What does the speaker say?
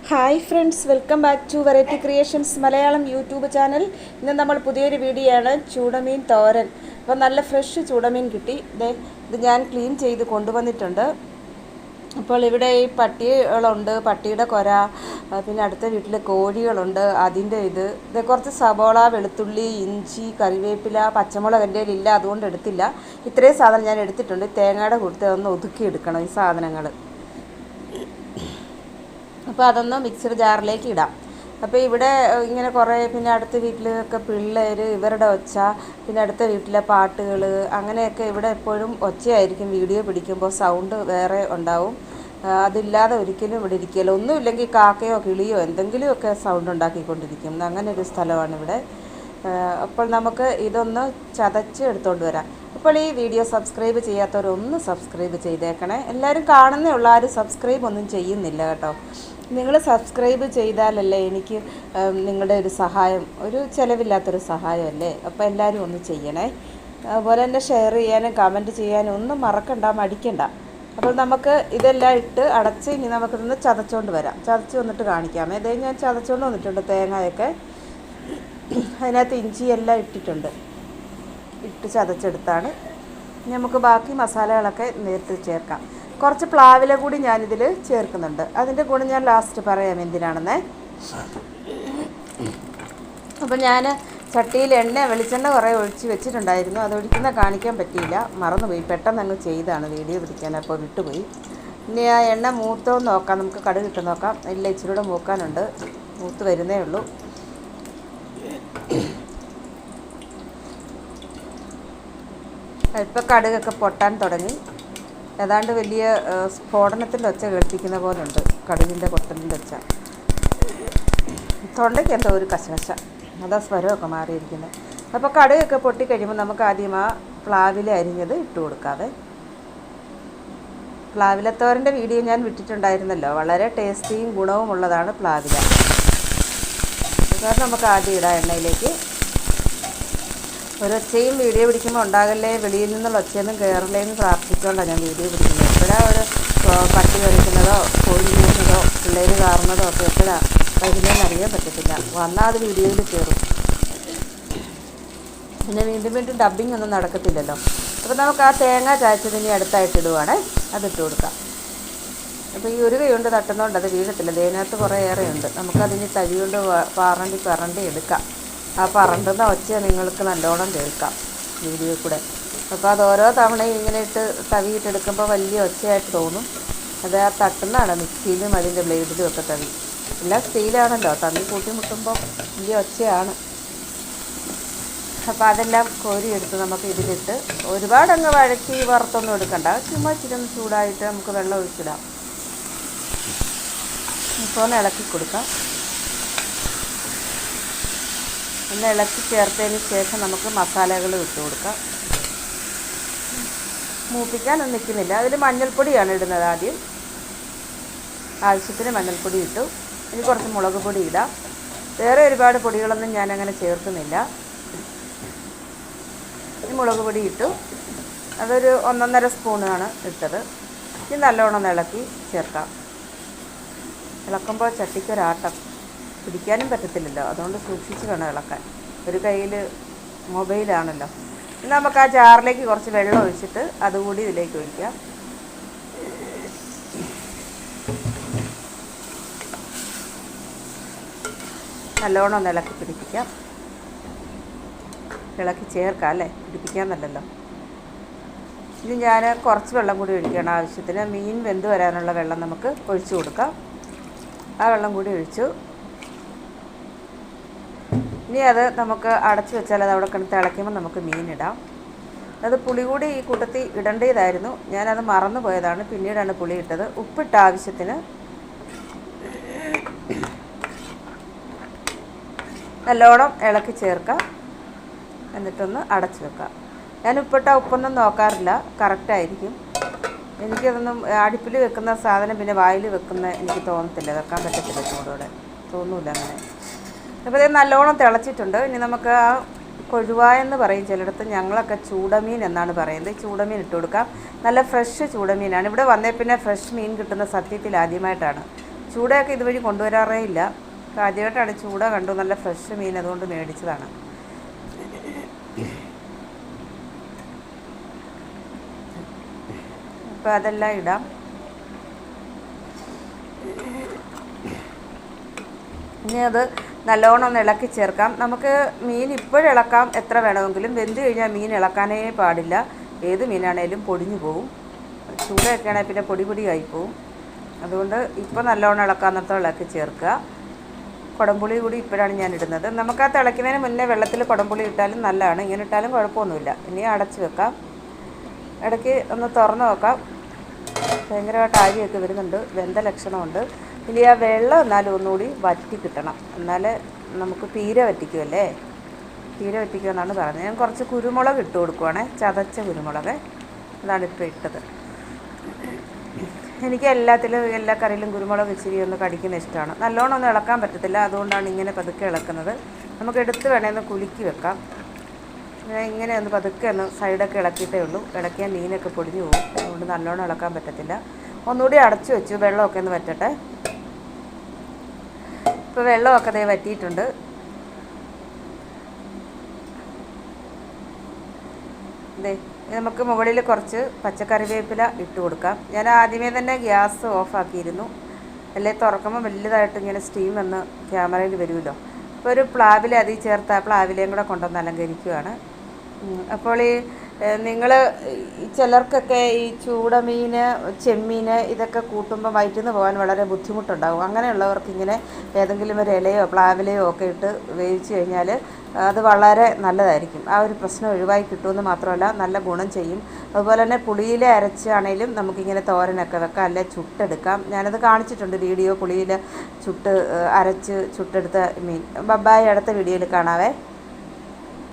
Hi friends, welcome back to Variety Creations Malayalam YouTube channel. ഇന്ന് നമ്മൾ പുതിയൊരു വീഡിയോ ആണ് ചൂടമീൻ തോരൻ. അപ്പോൾ നല്ല ഫ്രഷ് ചൂടമീൻ കിട്ടി. ഇത് ഞാൻ ക്ലീൻ ചെയ്ത് കൊണ്ടുവന്നിട്ടുണ്ട്. അപ്പോൾ ഇവിടെ ഈ പട്ടികളുണ്ട്, പട്ടിയുടെ കൊര, പിന്നെ അടുത്ത വീട്ടിൽ കോഴികളുണ്ട്. അതിൻ്റെ ഇത് കുറച്ച് സബോള, വെളുത്തുള്ളി, ഇഞ്ചി, കറിവേപ്പില, പച്ചമുളക് എൻ്റെ കയ്യിലില്ല, അതുകൊണ്ട് എടുത്തില്ല. ഇത്രയും സാധനം ഞാൻ എടുത്തിട്ടുണ്ട്. തേങ്ങയുടെ കൂട്ടത്തിൽ ഒന്ന് ഒതുക്കിയെടുക്കണം ഈ സാധനങ്ങൾ. അപ്പോൾ അതൊന്ന് മിക്സഡ് ജാറിലേക്ക് ഇടാം. അപ്പോൾ ഇവിടെ ഇങ്ങനെ കുറേ, പിന്നെ അടുത്ത വീട്ടിലൊക്കെ പിള്ളേർ, ഇവരുടെ ഒച്ച, പിന്നെ അടുത്ത വീട്ടിലെ പാട്ടുകൾ, അങ്ങനെയൊക്കെ ഇവിടെ എപ്പോഴും ഒച്ചയായിരിക്കും. വീഡിയോ പിടിക്കുമ്പോൾ സൗണ്ട് വേറെ ഉണ്ടാവും. അതില്ലാതെ ഒരിക്കലും ഇവിടെ ഇരിക്കില്ല. ഒന്നുമില്ലെങ്കിൽ കാക്കയോ കിളിയോ എന്തെങ്കിലുമൊക്കെ സൗണ്ട് ഉണ്ടാക്കിക്കൊണ്ടിരിക്കും. അങ്ങനെ ഒരു സ്ഥലമാണ് ഇവിടെ. അപ്പോൾ നമുക്ക് ഇതൊന്ന് ചതച്ച് എടുത്തുകൊണ്ട് വരാം. അപ്പോൾ ഈ വീഡിയോ സബ്സ്ക്രൈബ് ചെയ്യാത്തവരൊന്ന് സബ്സ്ക്രൈബ് ചെയ്തേക്കണേ. എല്ലാവരും കാണുന്നേ ഉള്ളൂ, ആരും സബ്സ്ക്രൈബ് ഒന്നും ചെയ്യുന്നില്ല കേട്ടോ. നിങ്ങൾ സബ്സ്ക്രൈബ് ചെയ്താലല്ലേ എനിക്ക് നിങ്ങളുടെ ഒരു സഹായം, ഒരു ചിലവില്ലാത്തൊരു സഹായമല്ലേ. അപ്പോൾ എല്ലാവരും ഒന്ന് ചെയ്യണേ. അതുപോലെ തന്നെ ഷെയർ ചെയ്യാനും കമൻറ്റ് ചെയ്യാനും ഒന്നും മറക്കണ്ട, മടിക്കണ്ട. അപ്പോൾ നമുക്ക് ഇതെല്ലാം ഇട്ട് അടച്ച് ഇനി നമുക്കിതൊന്ന് ചതച്ചുകൊണ്ട് വരാം. ചതച്ച് വന്നിട്ട് കാണിക്കാം. ഇതേ ഞാൻ ചതച്ചുകൊണ്ട് വന്നിട്ടുണ്ട്. തേങ്ങയൊക്കെ അതിനകത്ത് ഇഞ്ചിയെല്ലാം ഇട്ടിട്ടുണ്ട്. ഇട്ട് ചതച്ചെടുത്താണ്. നമുക്ക് ബാക്കി മസാലകളൊക്കെ നേരത്തെ ചേർക്കാം. കുറച്ച് പ്ലാവില കൂടി ഞാനിതിൽ ചേർക്കുന്നുണ്ട്. അതിൻ്റെ കൂടെ ഞാൻ ലാസ്റ്റ് പറയാം എന്തിനാണെന്നേ. അപ്പോൾ ഞാൻ ചട്ടിയിൽ വെളിച്ചെണ്ണ കുറേ ഒഴിച്ച് വെച്ചിട്ടുണ്ടായിരുന്നു. അതൊഴിക്കുന്ന കാണിക്കാൻ പറ്റിയില്ല, മറന്നുപോയി. പെട്ടെന്ന് അങ്ങ് ചെയ്താണ് വീഡിയോ പിടിക്കാൻ, അപ്പോൾ വിട്ടുപോയി. ഇനി ആ എണ്ണ മൂത്തോ നോക്കാം, നമുക്ക് കടുക് ഇട്ട് നോക്കാം. ഇല്ല, ഇച്ചിരി കൂടെ മൂക്കാനുണ്ട്, മൂത്ത് വരുന്നേ ഉള്ളൂ. ഇപ്പോൾ കടുകൊക്കെ പൊട്ടാൻ തുടങ്ങി. ഏതാണ്ട് വലിയ സ്ഫോടനത്തിൻ്റെ ഒച്ച കേൾപ്പിക്കുന്ന പോലെ ഉണ്ട് കടുകിൻ്റെ പൊട്ടലിൻ്റെ ഒച്ച. തൊണ്ടയ്ക്ക് എന്തോ ഒരു കശകശ, അതാ സ്വരമൊക്കെ മാറിയിരിക്കുന്നത്. അപ്പോൾ കടുകൊക്കെ പൊട്ടിക്കഴിയുമ്പോൾ നമുക്ക് ആദ്യം ആ പ്ലാവില അരിഞ്ഞത് ഇട്ട് കൊടുക്കാതെ. പ്ലാവിലത്തോരൻ്റെ വീഡിയോ ഞാൻ വിട്ടിട്ടുണ്ടായിരുന്നല്ലോ. വളരെ ടേസ്റ്റിയും ഗുണവും ഉള്ളതാണ് പ്ലാവില. അത് നമുക്ക് ആദ്യം ഇടാം എണ്ണയിലേക്ക്. ഒരൊച്ചയും വീഡിയോ പിടിക്കുമ്പോൾ ഉണ്ടാകല്ലേ, വെളിയിൽ നിന്നുള്ള ഒച്ചയൊന്നും കയറല്ലേ എന്ന് പ്രാർത്ഥിച്ചുകൊണ്ടാണ് ഞാൻ വീഡിയോ പിടിക്കുന്നത്. എപ്പോഴാണ് ഒരു പട്ടി കഴിക്കുന്നതോ കോഴി പോകുന്നതോ പിള്ളേർ കാറുന്നതോ ഒക്കെ എപ്പോഴാണ് വരുന്നതെന്ന് അറിയാൻ പറ്റത്തില്ല. വന്നാൽ അത് വീഡിയോയിൽ കയറും. പിന്നെ വീണ്ടും ഡബ്ബിങ് ഒന്നും നടക്കത്തില്ലല്ലോ. അപ്പോൾ നമുക്ക് ആ തേങ്ങ ചായച്ചതിനി അടുത്തായിട്ട് ഇടുവാണേ. അതിട്ട് കൊടുക്കാം. അപ്പോൾ ഈ ഒരു കൈ കൊണ്ട് തട്ടുന്നതുകൊണ്ട് അത് വീഴത്തില്ല. ഇതിനകത്ത് കുറേ ഏറെയുണ്ട്. നമുക്കതിന് തവി കൊണ്ട് പറണ്ടി എടുക്കാം. ആ പറണ്ടുന്ന ഒച്ച നിങ്ങൾക്ക് നല്ലോണം കേൾക്കാം വീഡിയോ കൂടെ. അപ്പോൾ അത് ഓരോ തവണയും ഇങ്ങനെ ഇട്ട് തവിയിട്ടെടുക്കുമ്പോൾ വലിയ ഒച്ചയായിട്ട് തോന്നും. അത് ആ തട്ടുന്നതാണ്. മിക്സിയിലും അതിൻ്റെ ബ്ലേഡിലും ഒക്കെ തവി. എല്ലാം സ്റ്റീലാണല്ലോ, തവി കൂട്ടിമുട്ടുമ്പോൾ വലിയ ഒച്ചയാണ്. അപ്പോൾ അതെല്ലാം കോരിയെടുത്ത് നമുക്ക് ഇതിലിട്ട് ഒരുപാടങ്ങ് വഴക്കി വറുത്തൊന്നും എടുക്കണ്ട. ചുമ്മാ ഇച്ചിരി ചൂടായിട്ട് നമുക്ക് വെള്ളം ഒഴിച്ചിടാം. ഇപ്പോൾ ഒന്ന് ഇളക്കി കൊടുക്കാം. ഒന്ന് ഇളക്കി ചേർത്തതിന് ശേഷം നമുക്ക് മസാലകൾ ഇട്ട് കൊടുക്കാം. മൂപ്പിക്കാനൊന്നും നിൽക്കുന്നില്ല. അതിൽ മഞ്ഞൾപ്പൊടിയാണ് ഇടുന്നത്. ആദ്യം ആവശ്യത്തിന് മഞ്ഞൾപ്പൊടി ഇട്ടു. ഇനി കുറച്ച് മുളക് പൊടി ഇടാം. വേറെ ഒരുപാട് പൊടികളൊന്നും ഞാനങ്ങനെ ചേർക്കുന്നില്ല. ഇനി മുളക് പൊടി ഇട്ടു. അതൊരു 1.5 സ്പൂണാണ് ഇട്ടത്. ഇനി നല്ലോണം ഇളക്കി ചേർക്കാം. ഇളക്കുമ്പോൾ ചട്ടിക്കൊരാട്ടം, പിടിക്കാനും പറ്റത്തില്ലല്ലോ, അതുകൊണ്ട് സൂക്ഷിച്ച് വേണം ഇളക്കാൻ. ഒരു കയ്യിൽ മൊബൈലാണല്ലോ. ഇനി നമുക്ക് ആ ജാറിലേക്ക് കുറച്ച് വെള്ളം ഒഴിച്ചിട്ട് അതുകൂടി ഇതിലേക്ക് ഒഴിക്കാം. നല്ലോണം ഒന്ന് ഇളക്കി പിടിപ്പിക്കാം. ഇളക്കി ചേർക്കാം അല്ലേ, പിടിപ്പിക്കാമെന്നല്ലല്ലോ. ഇനി ഞാൻ കുറച്ച് വെള്ളം കൂടി ഒഴിക്കണം ആവശ്യത്തിന്. മീൻ വെന്ത് വരാനുള്ള വെള്ളം നമുക്ക് ഒഴിച്ചു കൊടുക്കാം. ആ വെള്ളം കൂടി ഒഴിച്ചു. ഇനി അത് നമുക്ക് അടച്ചു വെച്ചാൽ അത് അവിടെ കിടന്ന് തിളയ്ക്കുമ്പോൾ നമുക്ക് മീനിടാം. അത് പുളി കൂടി ഈ കൂട്ടത്തിൽ ഇടേണ്ടതായിരുന്നു, ഞാനത് മറന്നു പോയതാണ്. പിന്നീടാണ് പുളി ഇട്ടത്. ഉപ്പിട്ട ആവശ്യത്തിന്. നല്ലോണം ഇളക്കി ചേർക്കാം. എന്നിട്ടൊന്ന് അടച്ചു വെക്കാം. ഞാൻ ഉപ്പൊന്നും നോക്കാറില്ല, കറക്റ്റായിരിക്കും. എനിക്കതൊന്നും അടുപ്പിൽ വെക്കുന്ന സാധനം പിന്നെ വായിൽ വെക്കുന്ന എനിക്ക് തോന്നത്തില്ല, വെക്കാൻ പറ്റത്തില്ല. ചൂടോടെ തോന്നൂല അങ്ങനെ. അപ്പോൾ ഇത് നല്ലോണം തിളച്ചിട്ടുണ്ട്. ഇനി നമുക്ക് ആ കൊഴുവായെന്ന് പറയും ചിലയിടത്ത്, ഞങ്ങളൊക്കെ ചൂടമീൻ എന്നാണ് പറയുന്നത്. ചൂടമീൻ ഇട്ട് കൊടുക്കാം. നല്ല ഫ്രഷ് ചൂടമീനാണ്. ഇവിടെ വന്നേ പിന്നെ ഫ്രഷ് മീൻ കിട്ടുന്ന സത്യത്തിൽ ആദ്യമായിട്ടാണ്. ചൂടയൊക്കെ ഇതുവഴി കൊണ്ടുവരാറേ ഇല്ല. ആദ്യമായിട്ടാണ് ചൂട കണ്ടു, നല്ല ഫ്രഷ് മീൻ, അതുകൊണ്ട് മേടിച്ചതാണ്. അപ്പോൾ അതെല്ലാം ഇടാം. ഇനി അത് നല്ലോണം ഒന്ന് ഇളക്കി ചേർക്കാം. നമുക്ക് മീൻ ഇപ്പോഴും ഇളക്കാം, എത്ര വേണമെങ്കിലും. വെന്ത് കഴിഞ്ഞാൽ മീൻ ഇളക്കാനേ പാടില്ല. ഏത് മീനാണേലും പൊടിഞ്ഞു പോവും. ചൂടയൊക്കെ ആണെങ്കിൽ പിന്നെ പൊടി ആയിപ്പോവും. അതുകൊണ്ട് ഇപ്പോൾ നല്ലോണം ഇളക്കാന്നത്തോളം ഇളക്കി ചേർക്കുക. കുടംപുളി കൂടി ഇപ്പോഴാണ് ഞാൻ ഇടുന്നത്. നമുക്ക് ആ തിളയ്ക്കുന്നതിന് മുന്നേ വെള്ളത്തിൽ കുടംപുളി ഇട്ടാലും നല്ലതാണ്. ഇങ്ങനെ ഇട്ടാലും കുഴപ്പമൊന്നുമില്ല. ഇനി അടച്ച് വെക്കാം. ഇടയ്ക്ക് ഒന്ന് തുറന്ന് നോക്കാം. ഭയങ്കരമായിട്ട് ആവിയൊക്കെ വരുന്നുണ്ട്, വെന്ത ലക്ഷണമുണ്ട്. ഇനി ആ വെള്ളം എന്നാലും ഒന്നുകൂടി വറ്റി കിട്ടണം, എന്നാലേ നമുക്ക് പീര വറ്റിക്കുമല്ലേ. പീര വറ്റിക്കുമെന്നാണ് പറഞ്ഞത്. ഞാൻ കുറച്ച് കുരുമുളക് ഇട്ട് കൊടുക്കുവാണേ, ചതച്ച കുരുമുളക്. അതാണ് ഇപ്പോൾ ഇട്ടത്. എനിക്ക് എല്ലാ കറിയിലും കുരുമുളക് ഇച്ചിരി ഒന്ന് കടിക്കുന്ന ഇഷ്ടമാണ്. നല്ലോണം ഒന്നും ഇളക്കാൻ പറ്റത്തില്ല, അതുകൊണ്ടാണ് ഇങ്ങനെ പതുക്കെ ഇളക്കുന്നത്. നമുക്ക് എടുത്ത് വേണമെന്ന് കുലുക്കി വെക്കാം. ഇങ്ങനെ ഒന്ന് പതുക്കെ ഒന്ന് സൈഡൊക്കെ ഇളക്കിയിട്ടേ ഉള്ളൂ. ഇളക്കിയാൽ മീനൊക്കെ പൊടിഞ്ഞു പോകും, അതുകൊണ്ട് നല്ലോണം ഇളക്കാൻ പറ്റത്തില്ല. ഒന്നുകൂടി അടച്ചു വെച്ചു, വെള്ളമൊക്കെ ഒന്ന് വറ്റട്ടെ. ഇപ്പോൾ വെള്ളമൊക്കെ ദേ വറ്റിയിട്ടുണ്ട്. ദേ നമുക്ക് മുകളിൽ കുറച്ച് പച്ചക്കറിവേപ്പില ഇട്ട് കൊടുക്കാം. ഞാൻ ആദ്യമേ തന്നെ ഗ്യാസ് ഓഫാക്കിയിരുന്നു, അല്ലേ തുറക്കുമ്പോൾ വലുതായിട്ട് ഇങ്ങനെ സ്റ്റീം വന്ന് ക്യാമറയിൽ വരുമല്ലോ. അപ്പോൾ ഒരു പ്ലാവില അതിൽ ചേർത്ത് ആ പ്ലാവിലയും കൂടെ കൊണ്ടുവന്ന് അലങ്കരിക്കുകയാണ്. അപ്പോൾ ഈ നിങ്ങൾ ചിലർക്കൊക്കെ ഈ ചൂടമീൻ, ചെമ്മീൻ ഇതൊക്കെ കൂട്ടുമ്പോൾ വയറ്റിൽ നിന്ന് പോകാൻ വളരെ ബുദ്ധിമുട്ടുണ്ടാകും. അങ്ങനെയുള്ളവർക്ക് ഇങ്ങനെ ഏതെങ്കിലും ഒരു ഇലയോ പ്ലാവിലയോ ഒക്കെ ഇട്ട് വേവിച്ച് കഴിഞ്ഞാൽ അത് വളരെ നല്ലതായിരിക്കും. ആ ഒരു പ്രശ്നം ഒഴിവായി കിട്ടുമെന്ന് മാത്രമല്ല, നല്ല ഗുണം ചെയ്യും. അതുപോലെ തന്നെ പുളിയില അരച്ചാണേലും നമുക്കിങ്ങനെ തോരനൊക്കെ വെക്കാം, അല്ലെ ചുട്ടെടുക്കാം. ഞാനത് കാണിച്ചിട്ടുണ്ട് വീഡിയോ, പുളിയില അരച്ച് ചുട്ടെടുത്ത മീൻ. ബബ്ബായി അടുത്ത വീഡിയോയിൽ കാണാവേ.